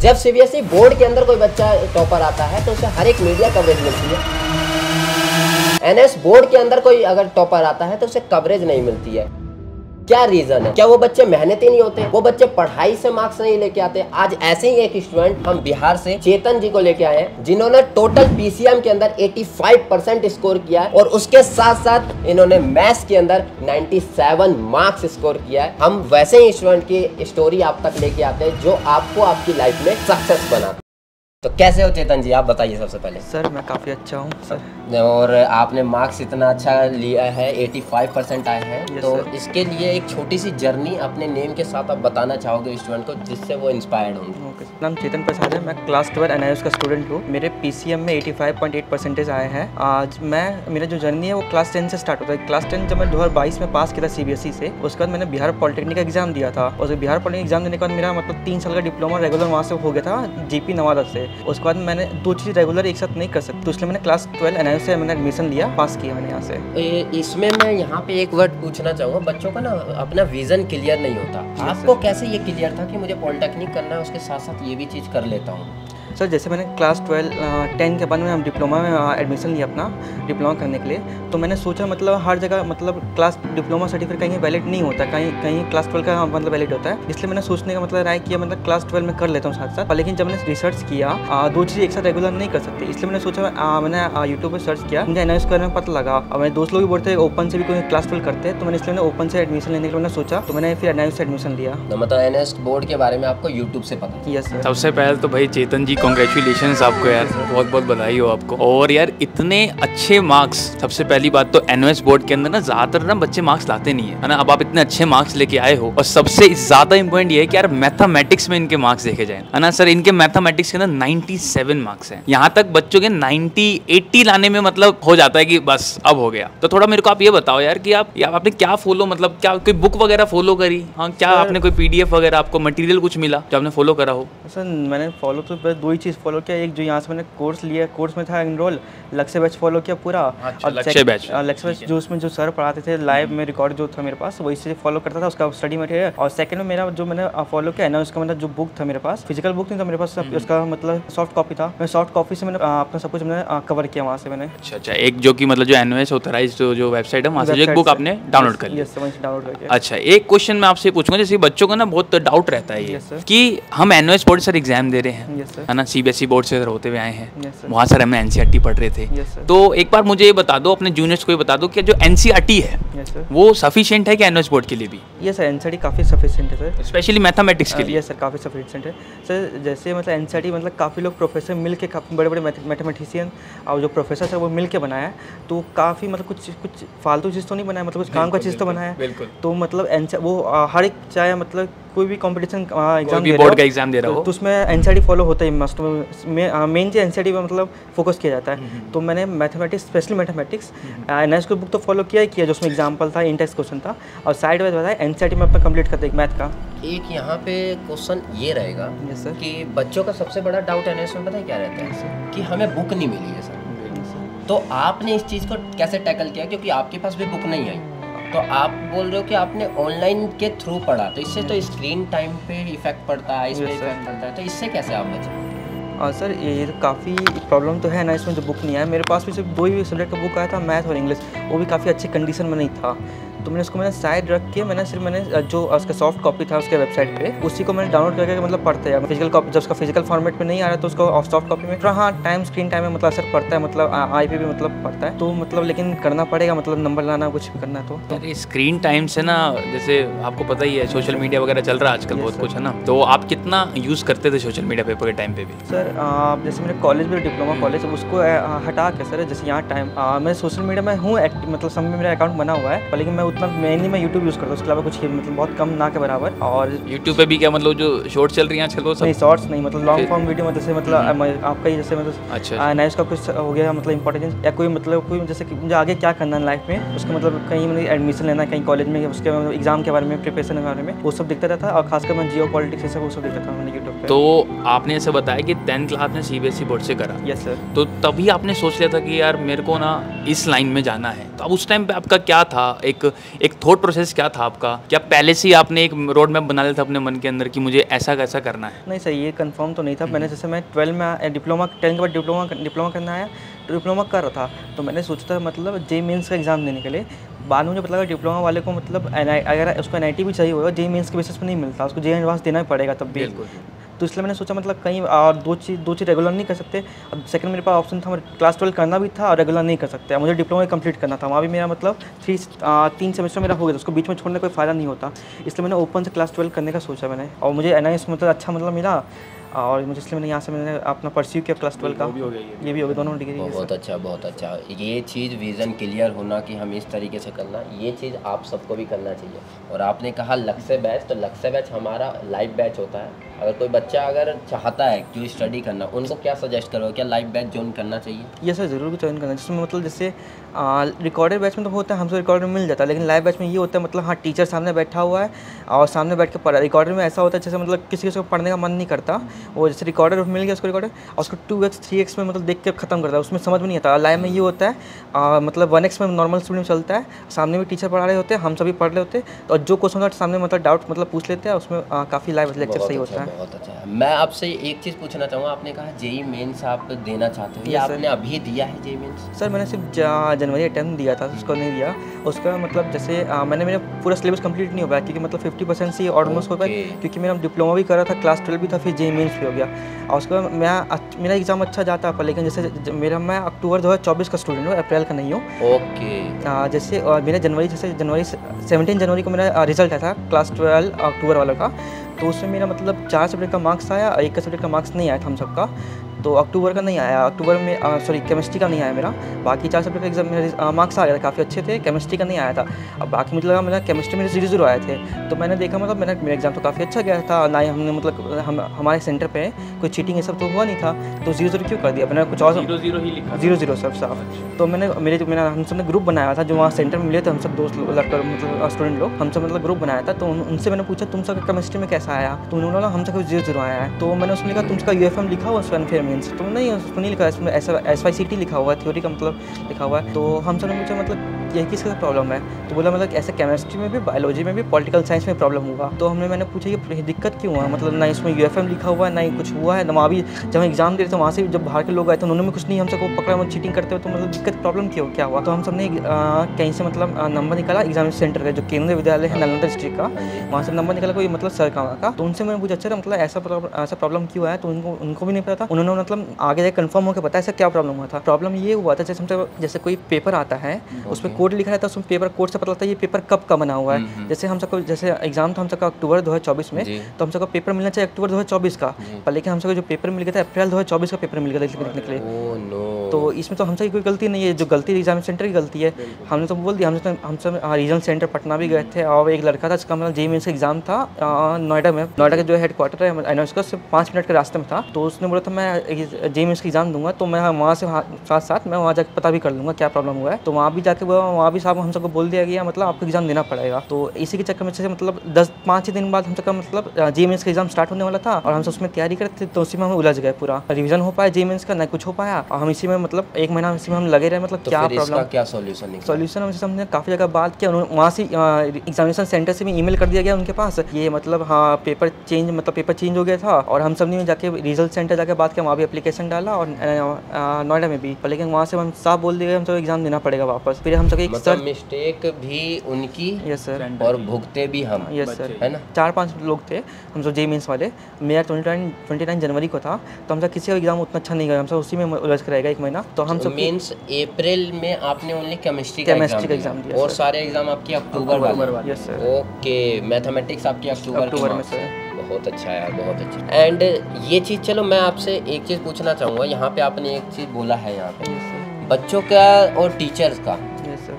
जब CBSE board के अंदर कोई बच्चा टॉपर आता है तो उसे हर एक मीडिया कवरेज मिलती है। एनएस बोर्ड के अंदर कोई अगर टॉपर आता है तो उसे कवरेज नहीं मिलती है। क्या रीजन है? क्या वो बच्चे मेहनती नहीं होते? वो बच्चे पढ़ाई से मार्क्स नहीं लेके आते? आज ऐसे ही एक स्टूडेंट हम बिहार से चेतन जी को लेके आए हैं, जिन्होंने टोटल पीसीएम के अंदर 85% स्कोर किया है और उसके साथ साथ इन्होंने मैथ्स के अंदर 97 मार्क्स स्कोर किया है। हम वैसे ही स्टूडेंट की स्टोरी आप तक लेके आते हैं जो आपको आपकी लाइफ में सक्सेस बना। तो कैसे हो चेतन जी, आप बताइए सबसे पहले। सर मैं काफ़ी अच्छा हूँ सर। और आपने मार्क्स इतना अच्छा लिया है, 85% आए हैं, तो सर। इसके लिए एक छोटी सी जर्नी अपने नेम के साथ आप बताना चाहोगे स्टूडेंट को, जिससे वो इंस्पायर्ड होंगे। ओके, नाम चेतन प्रसाद है, मैं क्लास 12 एनआईएस का स्टूडेंट हूँ। मेरे पीसीएम में 85.8% आए हैं। आज मेरा जो जर्नी है वो क्लास 10 से स्टार्ट होता है। क्लास 10 जब मैं 2022 में पास किया था सीबीएसई से, उसके बाद मैंने बिहार पॉलिटेक्निक का एग्जाम दिया था। और बिहार पॉलिटेक्निक एग्जाम देने के बाद मेरा मतलब 3 साल का डिप्लोमा रेगुलर वहाँ से हो गया था, जीपी नवादा से। उसके बाद मैंने 2 चीज़ रेगुलर एक साथ नहीं कर सकती, तो इसलिए मैंने क्लास 12 एनआईएस से मैंने एडमिशन लिया, पास किया मैंने यहाँ से। इसमें मैं यहाँ पे एक वर्ड पूछना चाहूँगा, बच्चों का ना अपना विजन क्लियर नहीं होता। आपको कैसे ये क्लियर था कि मुझे पॉलिटेक्निक करना है, उसके साथ साथ ये भी चीज़ कर लेता हूँ? सर जैसे मैंने क्लास 10 के बाद में डिप्लोमा में एडमिशन लिया अपना डिप्लोमा करने के लिए, तो मैंने सोचा मतलब हर जगह मतलब क्लास डिप्लोमा सर्टिफिकेट कहीं वैलिड नहीं होता, कहीं क्लास 12 का मतलब वैलिड होता है। इसलिए मैंने सोचने का मतलब राय किया मतलब क्लास 12 में कर लेता हूँ साथ साथ। लेकिन जब मैंने रिसर्च किया 2 चीज़ एक साथ रेगुलर नहीं कर सकती, इसलिए मैंने सोचा मैंने यूट्यूब पर सर्च किया, मुझे एनआईएस करने में पता लगा। और मेरे दोस्त लोग भी बोलते हैं ओपन से भी कोई क्लास 12 करते हैं, तो मैंने इसलिए मैंने ओपन से एडमिशन लेने के लिए मैंने सोचा, तो मैंने फिर एनआईएस से एडमिशन लिया। मतलब एनआईएस बोर्ड के बारे में आपको यूट्यूब से पता? Yes sir. सबसे पहले तो भाई चेतन जी कॉन्ग्रेचुलेशन आपको यार, बहुत बहुत बधाई हो आपको। और यार इतने अच्छे मार्क्स, सबसे पहली बात तो एनओएस बोर्ड के अंदर ना ज्यादातर ना बच्चे मार्क्स लाते नहीं है ना। अब आप इतने अच्छे मार्क्स लेके आए हो, और सबसे ज्यादा इंपॉर्टेंट ये है कि यार मैथमेटिक्स में इनके मार्क्स देखे जाए है ना सर। इनके मैथमेटिक्स के अंदर 97 मार्क्स हैं। यहाँ तक बच्चों के 90-80 लाने में मतलब हो जाता है कि बस अब हो गया। तो थोड़ा मेरे को आप ये बताओ यार कि आपने क्या फॉलो, मतलब क्या कोई बुक वगैरह फॉलो करी? हाँ, क्या आपने कोई पीडीएफ वगैरह आपको मटेरियल कुछ मिला जो आपने फॉलो करा हो? सर मैंने फॉलो तो 2 ही चीज़ फॉलो किया। एक जो यहाँ से मैंने कोर्स लिया, कोर्स में था एनरोल, लक्ष्य बैच फॉलो किया पूरा। अच्छा, लक्ष्य बैच जो उसमें जो सर पढ़ाते थे लाइव में रिकॉर्ड जो था मेरे पास, वही से फॉलो करता था, उसका स्टडी मटेरियल। और सेकंड में मेरा जो मैंने फॉलो किया ना, उसका मतलब जो बुक था मेरे पास, फिजिकल बुक नहीं था मेरे पास, उसका मतलब सॉफ्ट कॉपी था। मैं सॉफ्ट कॉपी से मैंने अपना सब कुछ मैंने कवर किया वहाँ से मैंने। अच्छा, एक जो कि मतलब जो एनओएस ऑथराइज्ड जो वेबसाइट है वहाँ से एक बुक आपने डाउनलोड कर ली? यस, वहीं से डाउनलोड करके। अच्छा, एक क्वेश्चन मैं आपसे पूछूंगा, जैसे बच्चों को ना बहुत डाउट रहता है ये कि हम एनओएस बोर्ड से एग्जाम दे रहे हैं है ना, सीबीएसई बोर्ड से होते हुए आए हैं, वहाँ सर हमने एनसीईआरटी पढ़ रहे थे। तो एक बार मुझे ये बता दो, अपने जूनियर्स को ये बता दो कि जो एनसीईआरटी है वो सफिशिएंट है कि एनओएस बोर्ड के लिए भी? यस सर, एनसीईआरटी काफ़ी सफिशिएंट है सर, स्पेशली मैथमेटिक्स के लिए। यस सर, काफ़ी सफिशिएंट है सर। जैसे मतलब एनसीईआरटी मतलब काफ़ी लोग प्रोफेसर मिल के, काफ़ी बड़े बड़े मैथमेटिशियन और जो प्रोफेसर है वो मिल के बनाया है, तो काफ़ी मतलब कुछ फालतू चीज़ तो नहीं बनाया, मतलब कुछ काम का चीज़ तो बनाया है। तो मतलब वो हर एक चाहे मतलब कोई भी कंपटीशन एग्जाम बोर्ड का एग्जाम दे रहा हो तो उसमें एनसीईआरटी फॉलो होता है मस्ट में। मेन जो एनसीईआरटी में मतलब फोकस किया जाता है। तो मैंने मैथमेटिक्स, स्पेशली मैथमेटिक्स एनआईएस की बुक तो फॉलो किया जो उसमें एग्जाम्पल था, इंटेक्स क्वेश्चन था, और साइड वाइज बताया एनसीईआरटी में अपना कंप्लीट करते मैथ का। एक यहाँ पे क्वेश्चन ये रहेगा कि बच्चों का सबसे बड़ा डाउट एनआईएस में पता है क्या रहता है? कि हमें बुक नहीं मिली है सर। तो आपने इस चीज़ को कैसे टैकल किया? क्योंकि आपके पास भी बुक नहीं आई, तो आप बोल रहे हो कि आपने ऑनलाइन के थ्रू पढ़ा, तो इससे तो स्क्रीन टाइम पे इफेक्ट पड़ता है, इस पे इफेक्ट पड़ता है, तो इससे कैसे आप बचे? और सर ये तो काफ़ी प्रॉब्लम तो है ना इसमें, जो बुक नहीं आया मेरे पास भी, सिर्फ 2 ही सब्जेक्ट का बुक आया था, मैथ और इंग्लिश, वो भी काफ़ी अच्छी कंडीशन में नहीं था। तो मैंने उसको साइड रख के मैंने जो उसका सॉफ्ट कॉपी था उसके वेबसाइट पे, उसी को मैंने डाउनलोड करके मतलब पढ़ते हैं। फिजिकल कॉपी जब उसका फिजिकल फॉर्मेट में नहीं आ रहा तो उसको सॉफ्ट कॉपी में हाँ स्क्रीन टाइम में मतलब असर पड़ता है, मतलब आई पे भी मतलब पड़ता है, तो मतलब लेकिन करना पड़ेगा, मतलब नंबर लाना कुछ भी करना तो। अरे स्क्रीन टाइम से ना, जैसे आपको पता ही है सोशल मीडिया वगैरह चल रहा है आजकल बहुत कुछ है ना, तो आप कितना यूज़ करते थे सोशल मीडिया पेपर के टाइम पे भी? सर जैसे मेरे कॉलेज में डिप्लोमा कॉलेज, उसको हटा के सर, जैसे यहाँ टाइम मैं सोशल मीडिया में हूँ, मतलब सब में मेरा अकाउंट बना हुआ है, लेकिन मैं उतना मेनली मैं यूट्यूब यूज़ करता हूँ, उसके अलावा कुछ मतलब बहुत कम ना के बराबर। और यूट्यूब पे भी क्या मतलब जो शॉर्ट चल रही हैं आजकल वो सब? नहीं, शॉर्ट्स नहीं, मतलब लॉन्ग फॉर्म वीडियो में, जैसे मतलब आपका ही जैसे मतलब अच्छा एनआईएस का कुछ हो गया मतलब इंपॉर्टेंस, या कोई जैसे कि मुझे आगे क्या करना है लाइफ में, उसका मतलब कहीं मतलब एडमिशन लेना है कहीं कॉलेज में, उसके मतलब एग्जाम के बारे में, प्रिपरेशन के बारे में, वो सब दिखता रहता है। और खासकर मैं जियो पॉलिटिक्स ये सब वो सब देखता था मैंने यूट्यूब पे। तो आपने ऐसे बताया कि 10th क्लास में सीबीएसई बोर्ड से करा? Yes sir. तो तभी आपने सोच लिया था कि यार मेरे को ना इस लाइन में जाना है, तो अब उस टाइम पे आपका क्या था, एक एक थॉट प्रोसेस क्या था आपका? क्या पहले से ही आपने एक रोड मैप बना लिया था अपने मन के अंदर कि मुझे ऐसा कैसा करना है? नहीं सर, ये कंफर्म तो नहीं था। मैंने जैसे मैं 12 में डिप्लोमा 10 के बाद डिप्लोमा करना आया, तो डिप्लोमा कर रहा था, तो मैंने सोचा था मतलब जे मेंस का एग्ज़ाम देने के लिए। बाद में मुझे पता लगा डिप्लोमा वाले को मतलब अगर उसको NIT भी चाहिए होगा, जे मेंस के बेसिस पे नहीं मिलता, उसको जे एडवांस देना ही पड़ेगा तब भी। तो इसलिए मैंने सोचा मतलब कहीं और दो चीज़ रेगुलर नहीं कर सकते। अब सेकंड मेरे पास ऑप्शन था, क्लास 12 करना भी था और रेगुलर नहीं कर सकते। मुझे डिप्लोमा कंप्लीट करना था, वहाँ भी मेरा मतलब 3 सेमेस्टर मेरा हो गया था, उसको बीच में छोड़ने कोई फ़ायदा नहीं होता। इसलिए मैंने ओपन से क्लास 12 करने का सोचा मैंने, और मुझे NIS मतलब अच्छा मतलब मिला, और मुझे इसलिए मैंने यहाँ से मैंने अपना परस्यू किया क्लास 12 का। ये भी हो गया, दोनों डिग्री। बहुत अच्छा, बहुत अच्छा। ये चीज़ विज़न क्लियर होना कि हम इस तरीके से करना, ये चीज़ आप सबको भी करना चाहिए। और आपने कहा लक्ष्य बैच, तो लक्ष्य बैच हमारा लाइव बैच होता है। अगर कोई बच्चा अगर चाहता है जो स्टडी करना, उनको क्या सजेस्ट करोगे, क्या लाइव बैच ज्वाइन करना चाहिए? ये सर ज़रूर ज्वाइन करना, जिसमें मतलब जैसे रिकॉर्डेड बैच में तो होता है, हमसे रिकॉर्डेड मिल जाता है, लेकिन लाइव बैच में ये होता है मतलब हाँ टीचर सामने बैठा हुआ है और सामने बैठ के पढ़ा। रिकॉर्डेड में ऐसा होता है जैसे मतलब किसी को पढ़ने का मन नहीं करता, वो जैसे रिकॉर्डेड मिल गया उसको रिकॉर्डेड, और उसको 2x 3x में मतलब देख के ख़त्म करता है, उसमें समझ में नहीं आता। लाइव में ये होता है मतलब 1x में नॉर्मल स्पीड में चलता है, सामने भी टीचर पढ़ा रहे होते हैं, हम सभी पढ़ रहे होते हैं, तो जो क्वेश्चन होता है सामने मतलब डाउट मतलब पूछ लेते हैं, उसमें काफ़ी लाइव लेक्चर सही होता है। बहुत अच्छा है। मैं आपसे एक चीज़ पूछना चाहूँगा, आपने कहा जेई मेंस आप देना चाहते हो, या आपने अभी दिया है जेई मेंस? सर मैंने सिर्फ जनवरी अटेम्प्ट दिया था, उसको नहीं दिया। उसका मतलब जैसे मैंने मेरा पूरा सिलेबस कंप्लीट नहीं हो पाया, क्योंकि मतलब 50% से ऑलमोस्ट हो पाया, क्योंकि मेरा डिप्लोमा भी कर रहा था, क्लास 12 भी था, फिर जेई मेंस भी हो गया। और उसका मेरा एग्ज़ाम अच्छा जाता पर, लेकिन जैसे मैं अक्टूबर 2024 का स्टूडेंट हूँ, अप्रैल का नहीं हूँ। ओके। जैसे मेरा जनवरी 17 जनवरी को मेरा रिजल्ट आया था क्लास 12 अक्टूबर वाला का, तो उसमें मेरा मतलब 4 सब्जेक्ट का मार्क्स आया, एक का सब्जेक्ट का मार्क्स नहीं आया था हम सबका। तो अक्टूबर का नहीं आया, अक्टूबर में सॉरी केमिस्ट्री का नहीं आया मेरा। बाकी 4 सब्जेक्ट का एग्जाम मेरे मार्क्स आ गया था, काफ़ी अच्छे थे। केमिस्ट्री का नहीं आया था। अब बाकी मुझे लगा मेरा केमिस्ट्री मेरे 0-0 आए थे, तो मैंने देखा मतलब मेरा एग्जाम तो काफ़ी अच्छा गया था, ना ही हमने मतलब हमारे सेंटर पे कोई चीटिंग ये सब तो हुआ नहीं था, तो 0-0 क्यों कर दिया? मैंने कुछ और 0-0 ही लिखा, 0-0 सब साफ। तो मैंने हम सब ने ग्रुप बनाया था, जो वहाँ सेंटर में मिले थे, हम सब दोस्त लड़का मतलब स्टूडेंट लोग, हम सब मतलब ग्रुप बनाया था। तो उनसे मैंने पूछा तुम सब केमिस्ट्री में कैसा आया, तो उन्होंने बोला हम सब 0-0 आया है। तो मैंने उसमें लिखा तुम सबका UFM लिखा हुआ स्पेनफेयर मीन्स, तो नहीं उसको नहीं लिखा, इसमें SYCT लिखा हुआ है, थ्योरी का मतलब लिखा हुआ है। तो हम सब ने पूछा मतलब ये किसका प्रॉब्लम है, तो बोला मतलब ऐसे केमिस्ट्री में भी, बायोलॉजी में भी, पॉलिटिकल साइंस में प्रॉब्लम हुआ। तो मैंने पूछा ये दिक्कत क्यों हुआ, मतलब ना इसमें UFM लिखा हुआ है, ना ही कुछ हुआ है, ना वहाँ भी जब एग्जाम दे रहे थे वहाँ से जब बाहर के लोग आए तो उन्होंने भी कुछ नहीं हम सबको पकड़ा, मतलब चीटिंग करते हो, तो मतलब दिक्कत प्रॉब्लम क्या हुआ। तो हम सब ने कहीं से मतलब नंबर निकाला एग्जाम सेंटर का, जो केंद्रीय विद्यालय है नालंदा डिस्ट्रिक्ट का, वहाँ से नंबर निकाला कोई मतलब सर का। तो उनसे मैंने पूछा अच्छा मतलब ऐसा प्रॉब्लम क्यों है, तो उनको भी नहीं पता था। उन्होंने मतलब आगे जाकर कंफर्म होकर बताया ऐसा क्या प्रॉब्लम हुआ था। प्रॉब्लम ये हुआ था जैसे कोई पेपर आता है, उसमें कोड लिखा रहता है, उसमें पेपर कोड से पता लगता है ये पेपर कब का बना हुआ है। जैसे हम सबको जैसे एग्जाम था हम सबका अक्टूबर 2024 में, तो हम सबका पेपर मिलना चाहिए अक्टूबर 2024 का, पर लेकिन हम सबको जो पेपर मिल गया था अप्रैल 2024 का पेपर मिल गया था लिखने के लिए। तो इसमें तो हम सब की कोई गलती नहीं है, जो गलती एग्जाम सेंटर की गलती है। हमने तो बोल दिया, हम सब रीजनल सेंटर पटना भी गए थे, और एक लड़का था जिसका मतलब जेईई मेंस का एग्जाम था नोएडा में, नोएडा का जो हेडक्वार्टर है उसका सिर्फ 5 मिनट के रास्ते में था। तो उसने बोला था मैं जेईई मेंस का एग्जाम दूंगा, तो मैं वहाँ से साथ मैं वहाँ जाकर पता भी कर लूँगा क्या प्रॉब्लम हुआ है। तो वहाँ भी जाके वहाँ भी साहब हम सबको बोल दिया गया मतलब आपको एग्जाम देना पड़ेगा। तो इसी के चक्कर में से मतलब 5 दिन बाद हम सबका मतलब जेईई मेंस का एग्जाम स्टार्ट होने वाला था, और हम सब उसमें तैयारी करते थे, तो उसी में हम उलझ गए, पूरा रिवीजन हो पाया जेईई मेंस का, ना कुछ हो पाया, और हम इसी में मतलब 1 महीना इसी में हम लगे रहे। मतलब तो क्या प्रॉब्लम, क्या सॉल्यूशन हमने काफ़ी जगह बात किया, वहाँ से एग्जामिनेशन सेंटर से भी ईमेल कर दिया गया उनके पास, ये मतलब हाँ पेपर चेंज हो गया था, और हम सब ने जाके रिजल्ट सेंटर जाकर बात किया, वहाँ भी एप्लीकेशन डाला, और नोएडा में भी, लेकिन वहाँ से हम साफ बोल दिए हम सब एग्जाम देना पड़ेगा वापस। फिर हम सब एक मतलब मिस्टेक भी उनकी, यस सर, और भुगते भी हम, यस सर, है ना। 4-5 लोग थे हम सब जेईई मेंस वाले। मेरा 29 जनवरी को था, तो हम सब किसी का एग्जाम उतना अच्छा नहीं गया, हम सब उसी में उलझ कर रहेगा 1 महीना। तो हम सब मींस अप्रैल में आपने ओनली केमिस्ट्री का एग्जाम दिया, और सारे एग्जाम आपके अक्टूबर वाले। Yes sir. ओके, मैथमेटिक्स आपकी अक्टूबर में सर। बहुत अच्छा यार, बहुत अच्छा। एंड ये चीज़, चलो मैं आपसे एक चीज़ पूछना चाहूँगा, यहाँ पे आपने एक चीज़ बोला है, यहाँ पे बच्चों का और टीचर्स का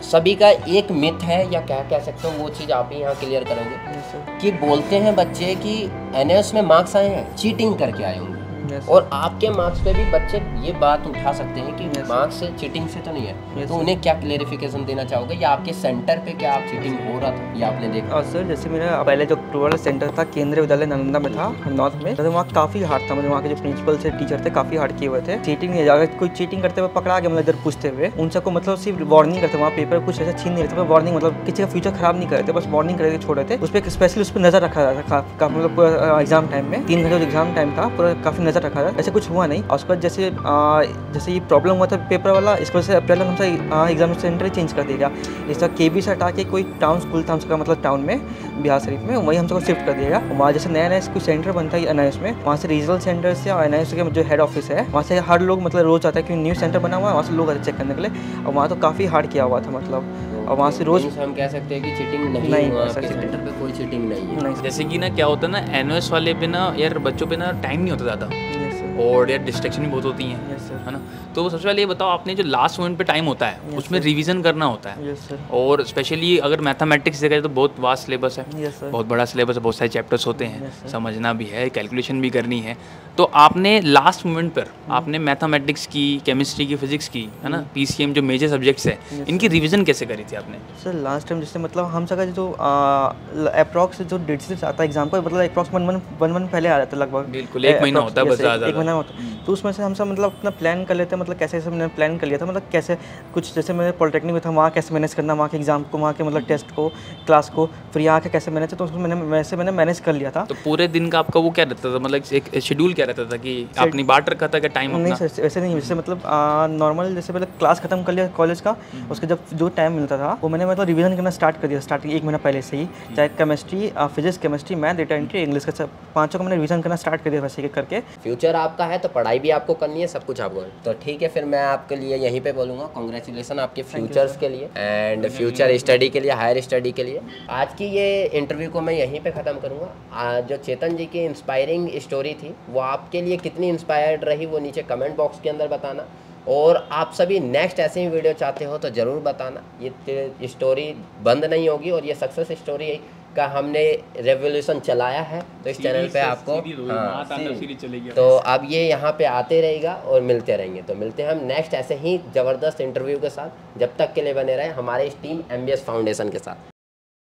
सभी का एक मिथ है, या क्या कह सकते हो, वो चीज़ आप ही यहाँ क्लियर करोगे कि बोलते हैं बच्चे कि NS में मार्क्स आए हैं, चीटिंग करके आए होंगे। Yes, और आपके मार्क्स पे भी बच्चे ये बात उठा सकते हैं कि Yes, मार्क्स से चीटिंग से तो नहीं है। Yes, तो sir. उन्हें क्या क्लेरिफिकेशन देना चाहोगे, या आपके सेंटर पे क्या चीटिंग हो रहा था, ये आपने देखा? और सर जैसे मेरा पहले जो टूरल सेंटर था केंद्रीय विद्यालय नालंदा में था नॉर्थ में, तो वहाँ काफ़ी हार्ड था, मतलब वहाँ के जो प्रिंसिपल से टीचर थे काफ़ी हार्ड किए हुए थे। चीटिंग नहीं, अगर कोई चीटिंग करते हुए पकड़ा गया, मतलब इधर पूछते हुए, उन सबको मतलब सिर्फ वार्निंग करते, वहाँ पेपर कुछ ऐसा छीन नहीं रहते, वार्निंग मतलब किसी का फ्यूचर खराब नहीं करते, बस वार्निंग करके छोड़ देते। उस पर स्पेशली उस पर नजर रखा जाता था, मतलब पूरा एग्जाम टाइम में 3 घंटे एग्जाम टाइम था, पूरा काफ़ी नजर रखा था। ऐसे कुछ हुआ नहीं। और उसके बाद जैसे ये प्रॉब्लम हुआ था पेपर वाला, इस वजह से अप्रैल में हमसे एग्जाम सेंटर चेंज कर दिया। इस तरह KB से हटा के कोई टाउन स्कूल था हमसे, मतलब टाउन में बिहार शरीफ में, वही हमसे शिफ्ट कर दिया। वहाँ जैसे नया नया कोई सेंटर बनता है NIS में, वहाँ से रीजनल सेंटर से और NIS के जो हेड ऑफिस है वहाँ से हर लोग मतलब रोज आता है, क्योंकि न्यू सेंटर बना हुआ है, वहाँ से लोग आते चेक करने के लिए। और वहाँ तो काफ़ी हार्ड किया हुआ था मतलब, और वहाँ से रोज हम कह सकते हैं कि चीटिंग नहीं हुआ, हुआ सर, आपके सेंटर पे कोई चीटिंग नहीं है। नहीं। जैसे कि ना क्या होता है ना, NOS वाले पे ना यार बच्चों पे ना टाइम नहीं होता ज़्यादा, यस सर, और यार डिस्ट्रैक्शन भी बहुत होती हैं, यस सर, है ना। तो सबसे पहले ये बताओ, आपने जो लास्ट मोमेंट पे टाइम होता है Yes, उसमें sir. रिवीजन करना होता है, यस सर, और स्पेशली अगर मैथमेटिक्स देखा जाए तो बहुत वास्ट सिलेबस है, यस सर, बहुत बड़ा सिलेबस है, बहुत सारे चैप्टर्स होते हैं, Yes, sir. समझना भी है, कैलकुलेशन भी करनी है। तो आपने लास्ट मोमेंट पर आपने मैथमेटिक्स की, केमिस्ट्री की, फिजिक्स की, है ना, PCM जो मेजर सब्जेक्ट्स हैं, Yes, इनकी रिवीजन कैसे करी थी आपने? सर लास्ट टाइम जैसे मतलब हम सका जो अप्रॉक्स जो डेट से आता है एग्जाम को, मतलब अप्रॉक्स वन पहले आ जाता है लगभग, बिल्कुल, 1 महीना होता है बस ज़्यादा एक महीना होता है। तो उसमें से हम सब मतलब अपना प्लान कर लेते हैं, मतलब कैसे कैसे मैंने प्लान कर लिया था, मतलब कैसे कुछ जैसे मैंने पॉलिटेक्निक में था, वहाँ कैसे मैनेज करना, वहाँ के एग्जाम को, वहाँ के मतलब टेस्ट को, क्लास को, फिर यहाँ के कैसे मैनेज, तो उसको मैंने मैनेज कर लिया था। तो पूरे दिन का आपका वो क्या रहता था, मतलब एक शेड्यूल क्या रहता था कि आपने बांट रखा था कि टाइम नहीं अपना? सर वैसे नहीं, जैसे मतलब नॉर्मल जैसे पहले क्लास खत्म कर लिया कॉलेज का, उसके जब जो टाइम मिलता था वो मैंने मतलब रिवीजन करना स्टार्ट कर दिया, स्टार्टिंग 1 महीना पहले से ही, चाहे chemistry, physics, chemistry, math, data entry, English का पाँचों को मैंने रिवीजन करना स्टार्ट कर दिया वैसे ही करके। फ्यूचर आपका है तो पढ़ाई भी आपको करनी है, सब कुछ आपको। तो ठीक है, फिर मैं आपके लिए यहीं पे बोलूँगा कॉन्ग्रेचुलेसन आपके फ्यूचर्स के लिए एंड फ्यूचर स्टडी के लिए, हायर स्टडी के लिए। आज की ये इंटरव्यू को मैं यहीं पे ख़त्म करूँगा। आज जो चेतन जी की इंस्पायरिंग स्टोरी थी वो आपके लिए कितनी इंस्पायर्ड रही वो नीचे कमेंट बॉक्स के अंदर बताना, और आप सभी नेक्स्ट ऐसे ही वीडियो चाहते हो तो ज़रूर बताना। ये स्टोरी बंद नहीं होगी, और ये सक्सेस स्टोरी का हमने रेवोल्यूशन चलाया है, तो इस चैनल पे आपको तो अब ये यहाँ पे आते रहेगा और मिलते रहेंगे। तो मिलते हैं हम नेक्स्ट ऐसे ही ज़बरदस्त इंटरव्यू के साथ। जब तक के लिए बने रहे हमारे इस टीम MBS फाउंडेशन के साथ।